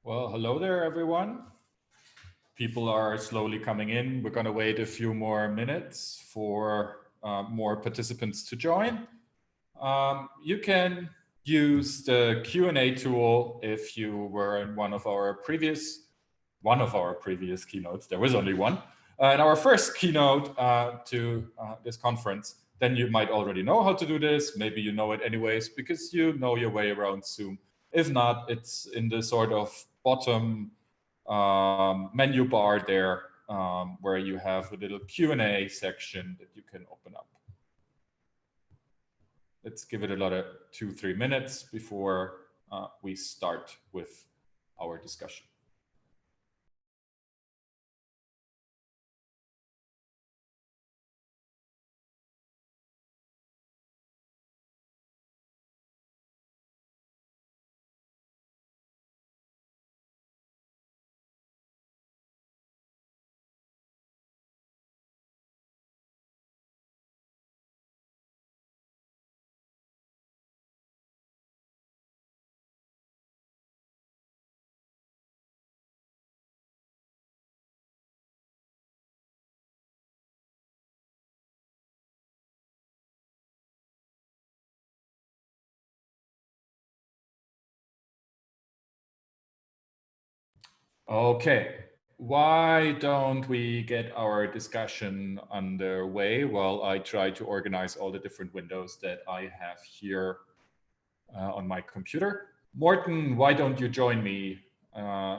Well, hello there, everyone. People are slowly coming in. We're going to wait a few more minutes for more participants to join. You can use the Q&A tool if you were in one of our previous keynotes. There was only one. In our first keynote to this conference, then you might already know how to do this. Maybe you know it anyways because you know your way around Zoom. If not, it's in the sort of bottom menu bar there where you have a little Q&A section that you can open up. Let's give it another 2-3 minutes before we start with our discussion. Okay, why don't we get our discussion underway while I try to organize all the different windows that I have here on my computer. Morten, why don't you join me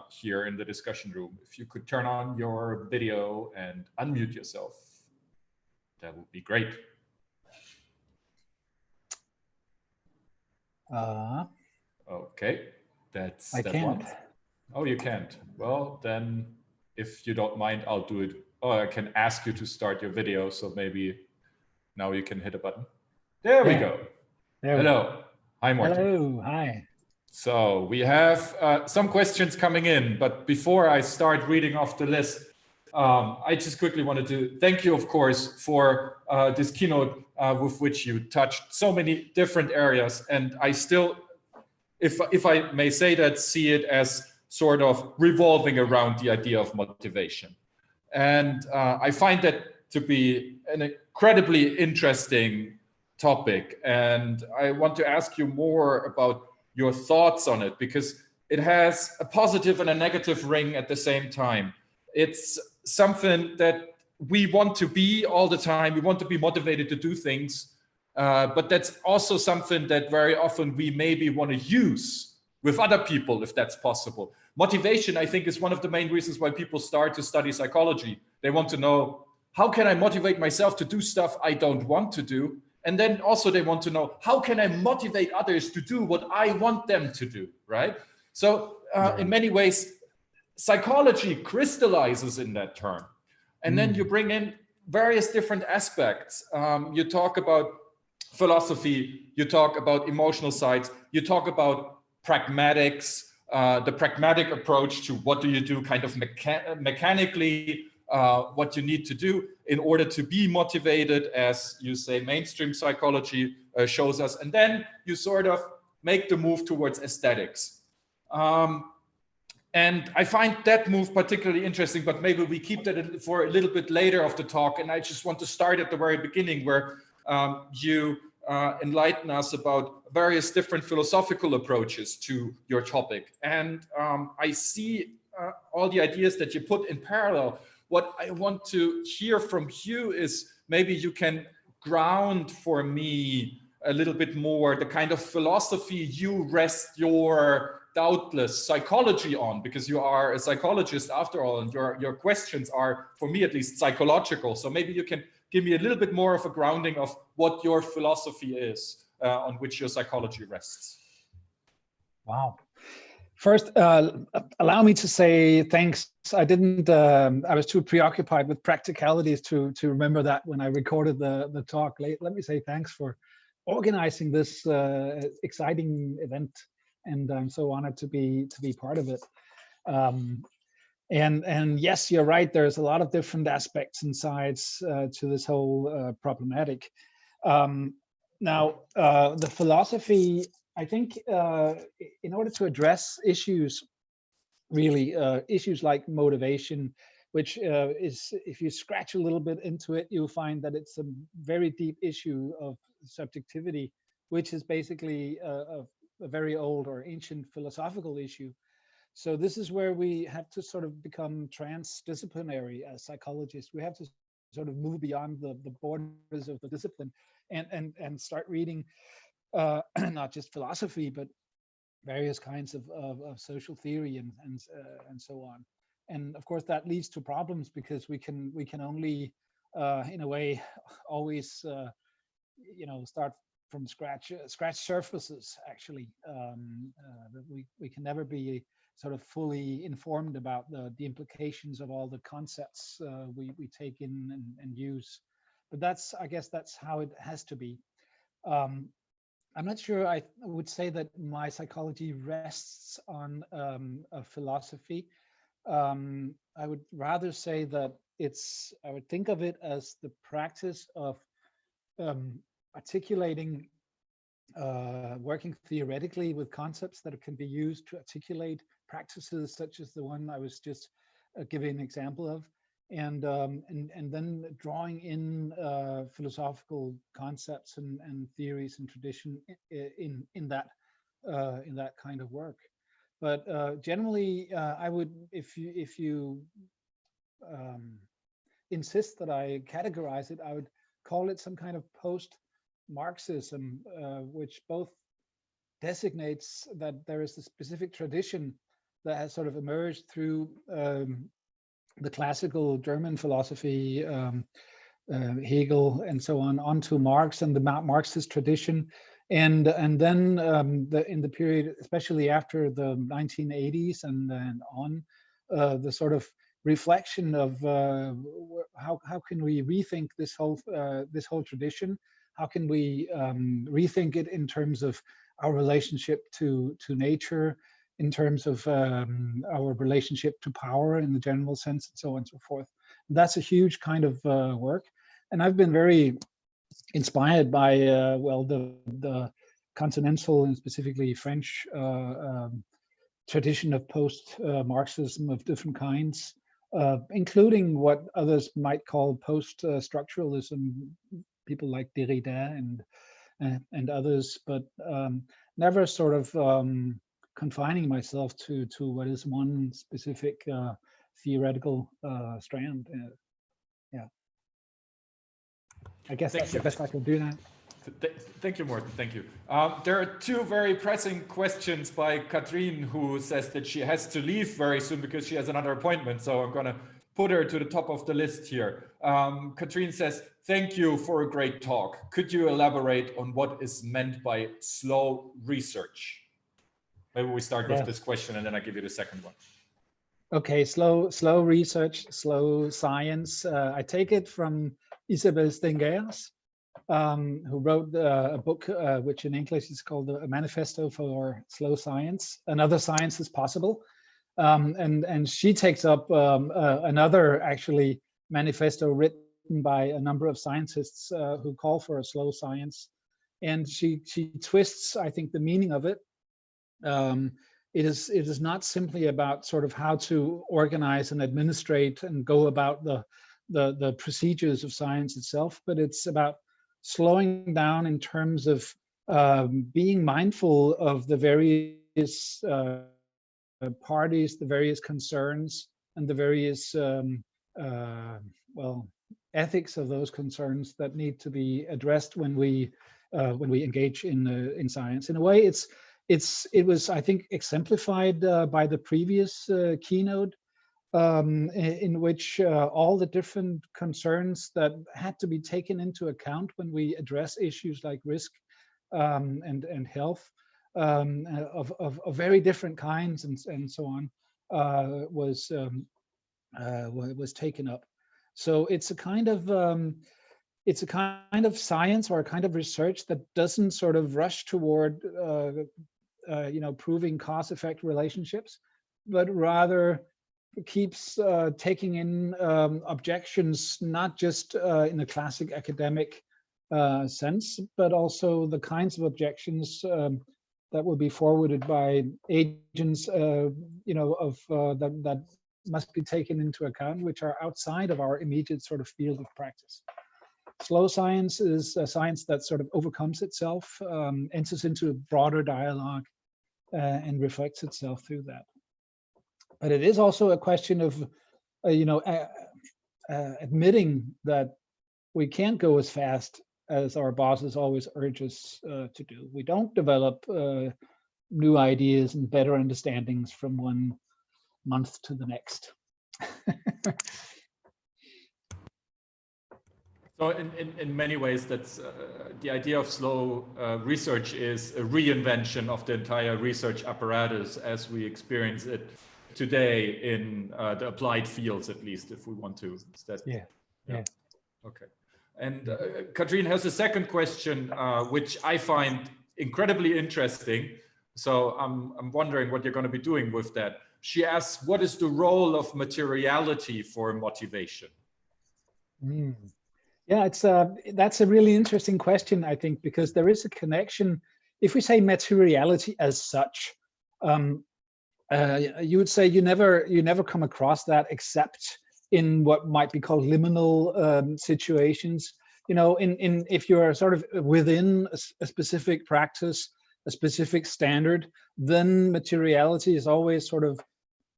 here in the discussion room? If you could turn on your video and unmute yourself, that would be great. Okay, that's I can't. one. Oh, you can't. Well, then if you don't mind, I'll do it. Oh, I can ask you to start your video. So maybe now you can hit a button. There we go. Hello. Hi, Morten. Hello. Hi. So we have some questions coming in, but before I start reading off the list, I just quickly wanted to thank you, of course, for this keynote with which you touched so many different areas. And I still, if I may say that, see it as sort of revolving around the idea of motivation. And I find that to be an incredibly interesting topic. And I want to ask you more about your thoughts on it, because it has a positive and a negative ring at the same time. It's something that we want to be all the time. We want to be motivated to do things. But that's also something that very often we maybe want to use with other people, if that's possible. Motivation, I think, is one of the main reasons why people start to study psychology. They want to know, how can I motivate myself to do stuff I don't want to do? And then also they want to know, how can I motivate others to do what I want them to do, right? So in many ways, psychology crystallizes in that term. And then you bring in various different aspects. You talk about philosophy, you talk about emotional sides, you talk about pragmatics, the pragmatic approach to what do you do kind of mechanically, what you need to do in order to be motivated, as you say, mainstream psychology shows us. And then you sort of make the move towards aesthetics. And I find that move particularly interesting, but maybe we keep that for a little bit later of the talk. And I just want to start at the very beginning where you enlighten us about various different philosophical approaches to your topic. And I see all the ideas that you put in parallel. What I want to hear from you is maybe you can ground for me a little bit more the kind of philosophy you rest your doubtless psychology on, because you are a psychologist after all, and your questions are, for me at least, psychological. So maybe you can give me a little bit more of a grounding of what your philosophy is on which your psychology rests. Wow. First, allow me to say thanks. I didn't, I was too preoccupied with practicalities to remember that when I recorded the talk. Let me say thanks for organizing this exciting event. And I'm so honored to be part of it. And yes, you're right. There's a lot of different aspects and sides to this whole problematic. Now, the philosophy, I think, in order to address issues really issues like motivation, which is, if you scratch a little bit into it, you'll find that it's a very deep issue of subjectivity, which is basically a very old or ancient philosophical issue. So this is where we have to sort of become transdisciplinary as psychologists. We have to sort of move beyond the borders of the discipline and start reading not just philosophy, but various kinds of social theory and so on. And of course, that leads to problems because we can only, in a way, always start from scratch surfaces. Actually, we can never be sort of fully informed about the implications of all the concepts we take in and use. But I guess that's how it has to be. I'm not sure I would say that my psychology rests on a philosophy. I would rather say that I would think of it as the practice of articulating, working theoretically with concepts that can be used to articulate practices such as the one I was just giving an example of, and then drawing in philosophical concepts and theories and tradition in that kind of work. But generally, I would, if you insist that I categorize it, I would call it some kind of post-Marxism, which both designates that there is a specific tradition that has sort of emerged through the classical German philosophy, Hegel and so on, onto Marx and the Marxist tradition. And then in the period, especially after the 1980s and on, the sort of reflection of how can we rethink this whole tradition? How can we rethink it in terms of our relationship to nature, in terms of our relationship to power in the general sense, and so on and so forth. And that's a huge kind of work. And I've been very inspired by, the continental and specifically French tradition of post-Marxism of different kinds, including what others might call post-structuralism, people like Derrida and others, but never sort of confining myself to what is one specific theoretical strand. Yeah, I guess that's the best I can do now. Thank you, Morten. Thank you. There are two very pressing questions by Katrin, who says that she has to leave very soon because she has another appointment. So I'm going to put her to the top of the list here. Katrin says, thank you for a great talk. Could you elaborate on what is meant by slow research? Maybe we start with this question and then I give you the second one. Okay, slow research, slow science. I take it from Isabelle Stengers, who wrote a book which in English is called A Manifesto for Slow Science. Another Science is Possible. And she takes up another actually manifesto written by a number of scientists who call for a slow science. And she twists, I think, the meaning of it. It is not simply about sort of how to organize and administrate and go about the procedures of science itself, but it's about slowing down in terms of being mindful of the various parties, the various concerns, and the various ethics of those concerns that need to be addressed when we engage in science. In a way, it was, I think, exemplified by the previous keynote, in which all the different concerns that had to be taken into account when we address issues like risk and health of very different kinds and so on was taken up. So it's a kind of science or a kind of research that doesn't sort of rush toward proving cause-effect relationships, but rather keeps taking in objections, not just in a classic academic sense, but also the kinds of objections that will be forwarded by agents, that must be taken into account, which are outside of our immediate sort of field of practice. Slow science is a science that sort of overcomes itself, enters into a broader dialogue, and reflects itself through that. But it is also a question of, admitting that we can't go as fast as our bosses always urge us to do. We don't develop new ideas and better understandings from one month to the next. So in many ways, that's the idea of slow research is a reinvention of the entire research apparatus as we experience it today in the applied fields, at least, if we want to. Yeah. Okay. And Katrine has a second question, which I find incredibly interesting. So I'm wondering what you're going to be doing with that. She asks, what is the role of materiality for motivation? Yeah, that's a really interesting question, I think, because there is a connection. If we say materiality as such, you would say you never come across that except in what might be called liminal situations. If you're sort of within a specific practice, a specific standard, then materiality is always sort of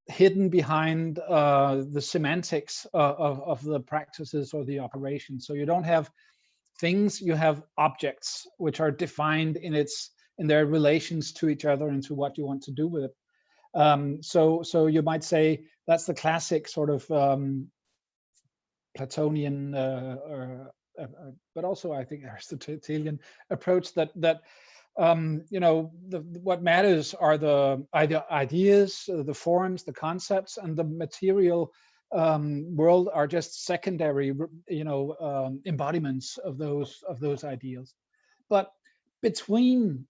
hidden behind the semantics of the practices or the operation. So you don't have things, you have objects which are defined in their relations to each other and to what you want to do with it. So you might say that's the classic sort of Platonian, but also I think Aristotelian approach that what matters are the ideas, the forms, the concepts, and the material world are just secondary, embodiments of those ideals. But between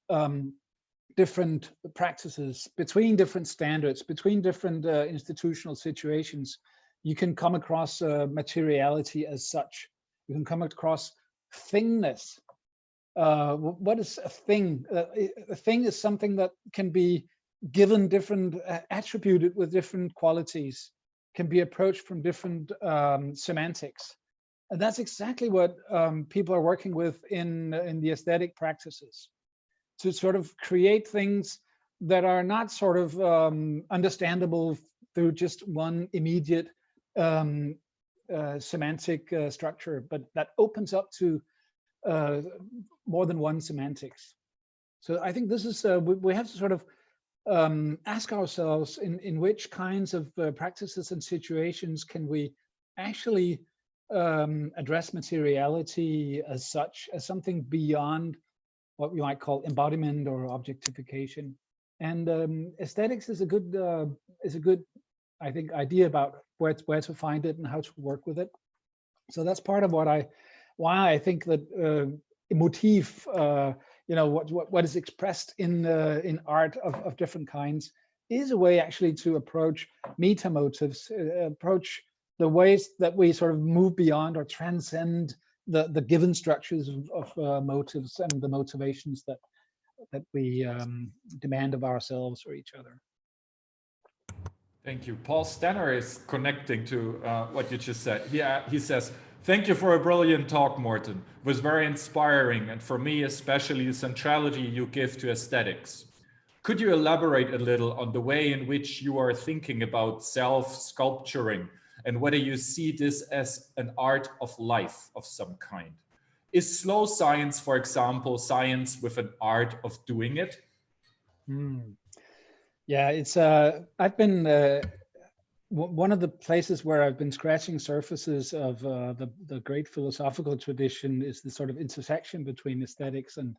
different practices, between different standards, between different institutional situations, you can come across materiality as such. You can come across thingness. What is a thing? A thing is something that can be given different, attributed with different qualities, can be approached from different semantics. And that's exactly what people are working with in the aesthetic practices, to sort of create things that are not sort of understandable through just one immediate semantic structure, but that opens up to more than one semantics. So I think this is, we have to sort of ask ourselves in which kinds of practices and situations can we actually address materiality as such, as something beyond what we might call embodiment or objectification. And aesthetics is a good, I think, idea about where to find it and how to work with it. So that's part of why I think that motif, what is expressed in art of different kinds, is a way actually to approach meta motives, approach the ways that we sort of move beyond or transcend the given structures of motives and the motivations that we demand of ourselves or each other. Thank you. Paul Stanner is connecting to what you just said. He says, thank you for a brilliant talk, Morten. It was very inspiring, and for me, especially the centrality you give to aesthetics. Could you elaborate a little on the way in which you are thinking about self-sculpturing and whether you see this as an art of life of some kind? Is slow science, for example, science with an art of doing it? Yeah, it's I've been one of the places where I've been scratching surfaces of the great philosophical tradition is the sort of intersection between aesthetics and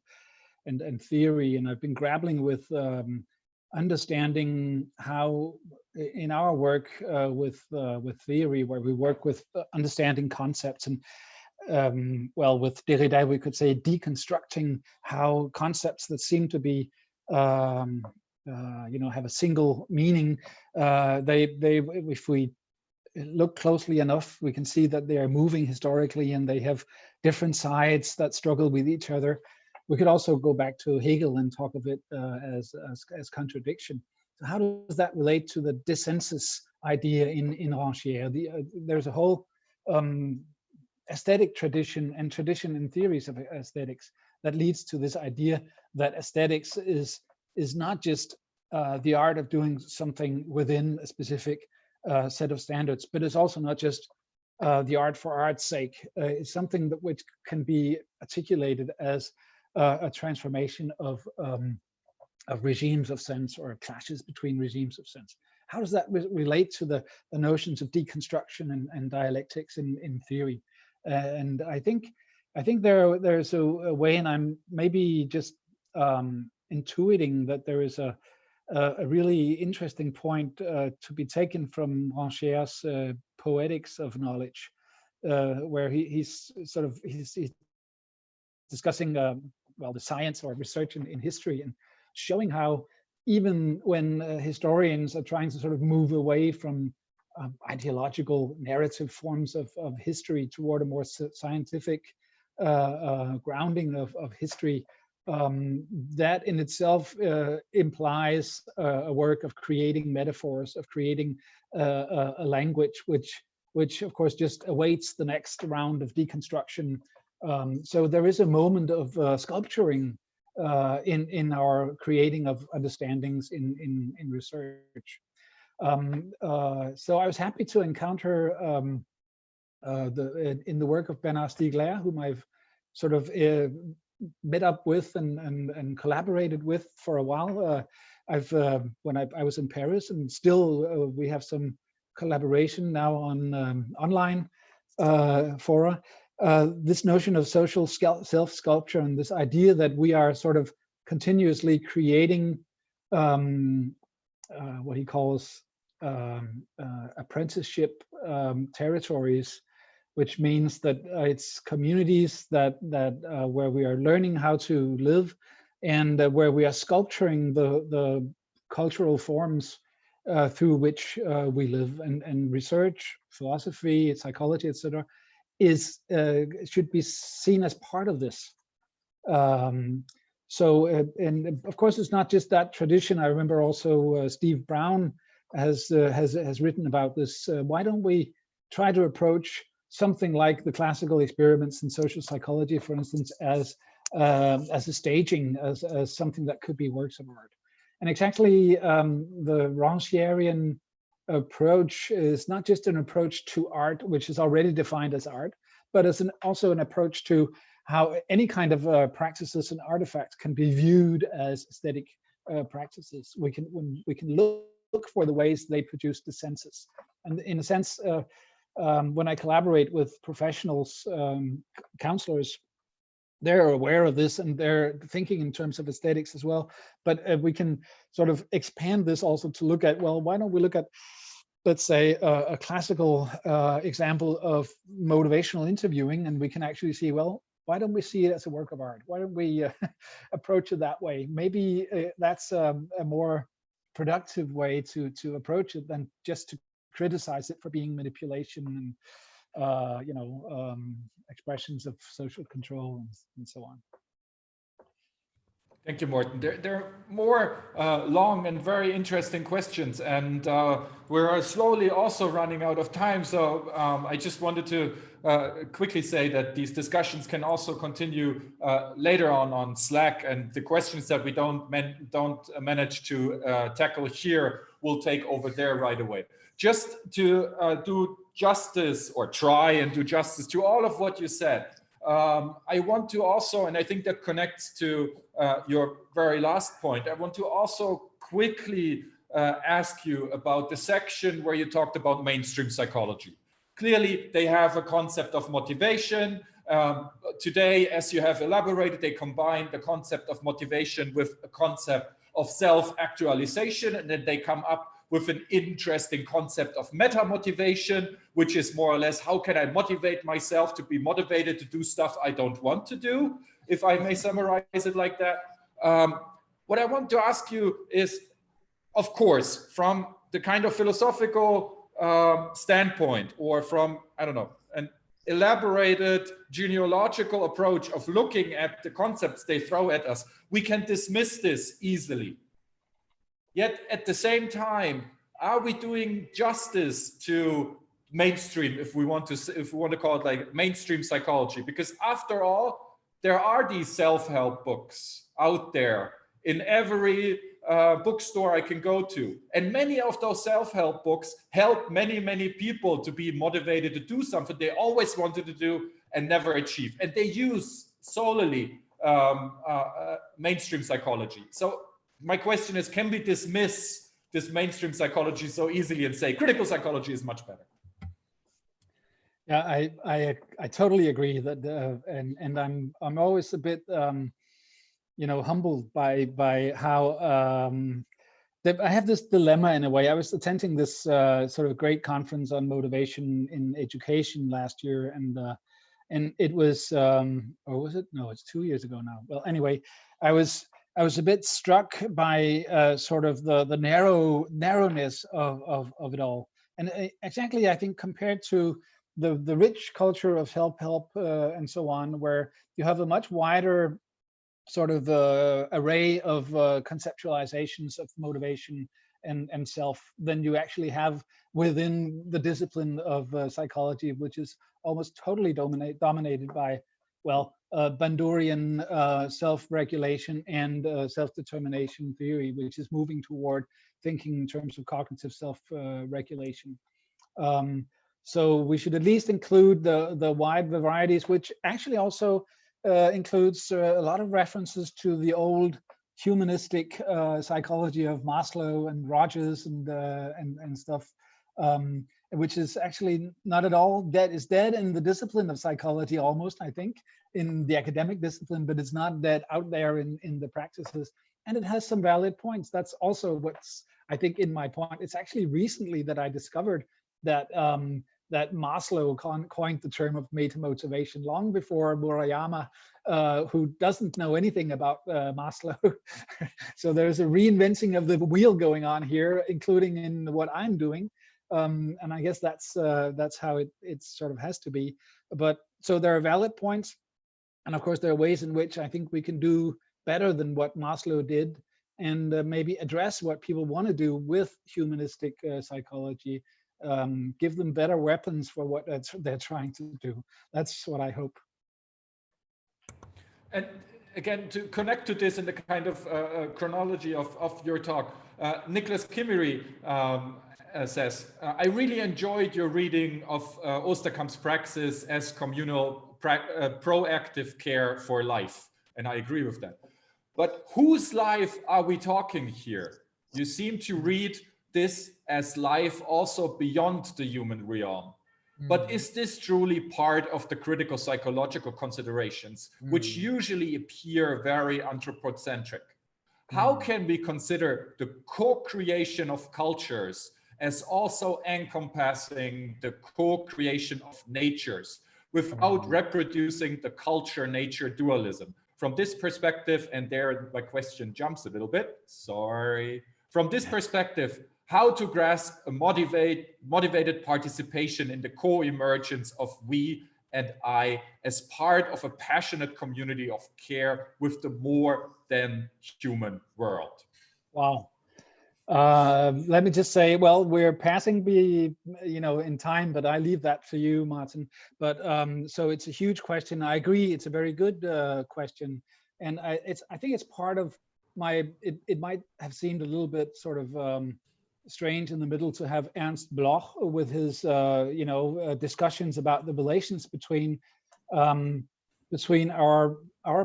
theory, and I've been grappling with understanding how in our work with theory, where we work with understanding concepts and well, with Derrida we could say deconstructing how concepts that seem to be have a single meaning, if we look closely enough, we can see that they are moving historically and they have different sides that struggle with each other. We could also go back to Hegel and talk of it as contradiction. So how does that relate to the dissensus idea in Rancière? There's a whole aesthetic tradition and tradition in theories of aesthetics that leads to this idea that aesthetics is not just the art of doing something within a specific set of standards, but it's also not just the art for art's sake. It's something that which can be articulated as a transformation of regimes of sense, or clashes between regimes of sense. How does that relate to the notions of deconstruction and dialectics in theory? And I think there's a way, and I'm maybe just intuiting that there is a really interesting point to be taken from Rancière's Poetics of Knowledge, where he's discussing well, the science or research in history, and showing how even when historians are trying to sort of move away from ideological narrative forms of history toward a more scientific grounding of history, that in itself implies a work of creating metaphors, of creating a language which of course just awaits the next round of deconstruction. So there is a moment of sculpturing in our creating of understandings in research. So I was happy to encounter in the work of Bernard Stiegler, whom I've sort of met up with and collaborated with for a while. When I was in Paris, and still we have some collaboration now on online fora. This notion of social self-sculpture, and this idea that we are sort of continuously creating what he calls apprenticeship territories, which means that it's communities that where we are learning how to live, and where we are sculpturing the cultural forms through which we live, and research, philosophy, psychology, etc. Should be seen as part of this. So, and of course, it's not just that tradition. I remember also Steve Brown has written about this. Why don't we try to approach something like the classical experiments in social psychology, for instance, as a staging, as something that could be works of art? And exactly, the Rancièrean approach is not just an approach to art, which is already defined as art, but as also an approach to how any kind of practices and artifacts can be viewed as aesthetic practices. We can look for the ways they produce dissensus. And in a sense, when I collaborate with professionals, counselors, they're aware of this, and they're thinking in terms of aesthetics as well. But we can sort of expand this also to look at, well, why don't we look at, let's say, a classical example of motivational interviewing, and we can actually see, well, why don't we see it as a work of art? Why don't we approach it that way? Maybe that's a more productive way to approach it than just to criticize it for being manipulation and expressions of social control and so on. Thank you, Morten. There are more long and very interesting questions, and we're slowly also running out of time. So I just wanted to quickly say that these discussions can also continue later on Slack, and the questions that we don't manage to tackle here will take over there right away. Just to do justice, or try and do justice to all of what you said, I want to also, and I think that connects to your very last point, I want to also quickly ask you about the section where you talked about mainstream psychology. Clearly, they have a concept of motivation. Today, as you have elaborated, they combine the concept of motivation with a concept of self-actualization, and then they come up with an interesting concept of meta-motivation, which is more or less, how can I motivate myself to be motivated to do stuff I don't want to do, if I may summarize it like that. What I want to ask you is, of course, from the kind of philosophical standpoint, or from, I don't know, an elaborated genealogical approach of looking at the concepts they throw at us, we can dismiss this easily. Yet at the same time, are we doing justice to mainstream, if we want to call it like mainstream psychology? Because after all, there are these self-help books out there in every bookstore I can go to. And many of those self-help books help many people to be motivated to do something they always wanted to do and never achieve. And they use solely mainstream psychology. So my question is, can we dismiss this mainstream psychology so easily and say critical psychology is much better? Yeah, I totally agree that, and I'm always a bit humbled by how I have this dilemma in a way. I was attending this sort of great conference on motivation in education last year, and it was or was it? No, it's 2 years ago now. Well, anyway, I was a bit struck by sort of the narrowness of it all, and exactly I think compared to the rich culture of self-help and so on, where you have a much wider sort of array of conceptualizations of motivation and self than you actually have within the discipline of psychology, which is almost totally dominated by, well, Bandurian self-regulation and self-determination theory, which is moving toward thinking in terms of cognitive self-regulation. So we should at least include the wide varieties, which actually also includes a lot of references to the old humanistic psychology of Maslow and Rogers and stuff, which is actually not at all dead. It's dead in the discipline of psychology almost, I think, in the academic discipline, but it's not dead out there in the practices. And it has some valid points. That's also what's, I think, in my point. It's actually recently that I discovered that that Maslow coined the term of meta-motivation long before Murayama, who doesn't know anything about Maslow. So there's a reinventing of the wheel going on here, including in what I'm doing. And I guess that's how it sort of has to be. But so there are valid points. And of course, there are ways in which I think we can do better than what Maslow did, and maybe address what people want to do with humanistic psychology. Give them better weapons for what they're trying to do. That's what I hope. And again, to connect to this in the kind of chronology of your talk, Nicholas Kimmery says, I really enjoyed your reading of Osterkamp's praxis as communal proactive care for life. And I agree with that. But whose life are we talking here? You seem to read this as life also beyond the human realm. But is this truly part of the critical psychological considerations, which usually appear very anthropocentric? How can we consider the co-creation of cultures as also encompassing the co-creation of natures without reproducing the culture-nature dualism? From this perspective, and there my question jumps a little bit, sorry. From this perspective, how to grasp a motivated participation in the co-emergence of we and I as part of a passionate community of care with the more than human world. Wow. Let me just say, well, we're passing in time, but I leave that for you, Martin. But so it's a huge question. I agree, it's a very good question, and I think it's part of my. It might have seemed a little bit sort of strange in the middle to have Ernst Bloch with his discussions about the relations between our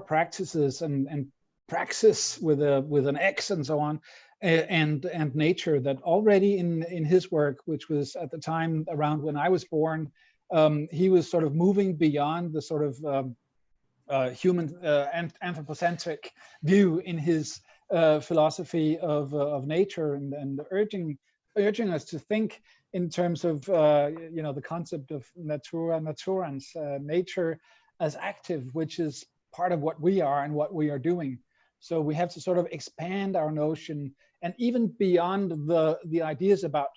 practices and praxis with an X and so on, and nature, that already in his work, which was at the time around when I was born, he was sort of moving beyond the sort of human anthropocentric view in his philosophy of nature, and urging us to think in terms of the concept of natura naturans, nature as active, which is part of what we are and what we are doing. So we have to sort of expand our notion, and even beyond the ideas about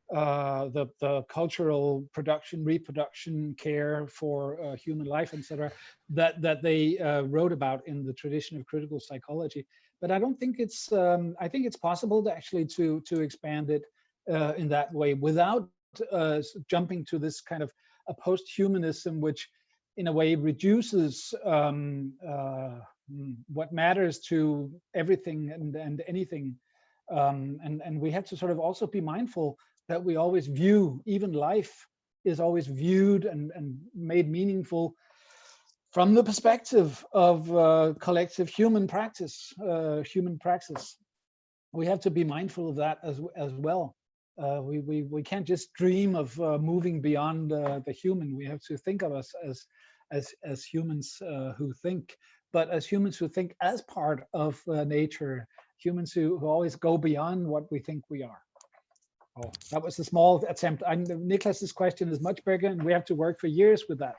the cultural production, reproduction, care for human life, etc., that they wrote about in the tradition of critical psychology. But I don't think it's. I think it's possible to actually to expand it in that way without jumping to this kind of a post-humanism, which in a way reduces what matters to everything and anything. And we have to sort of also be mindful that we always view, even life is always viewed and made meaningful from the perspective of collective human praxis. We have to be mindful of that as well. We can't just dream of moving beyond the human. We have to think of us as humans who think, but as humans who think as part of nature, humans who always go beyond what we think we are. Oh, that was a small attempt. Niklas's question is much bigger, and we have to work for years with that.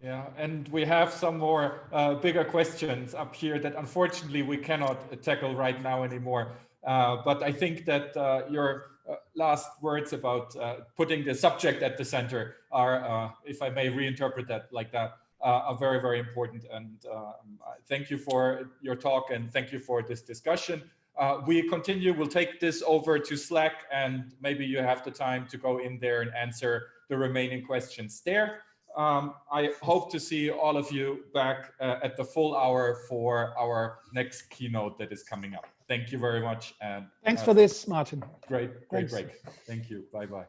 Yeah, and we have some more bigger questions up here that unfortunately we cannot tackle right now anymore. But I think that your last words about putting the subject at the center are, if I may reinterpret that like that, are very, very important. And thank you for your talk, and thank you for this discussion. We continue, we'll take this over to Slack, and maybe you have the time to go in there and answer the remaining questions there. I hope to see all of you back at the full hour for our next keynote that is coming up. Thank you very much. And thanks for this, Martin. Great break. Thank you. Bye-bye.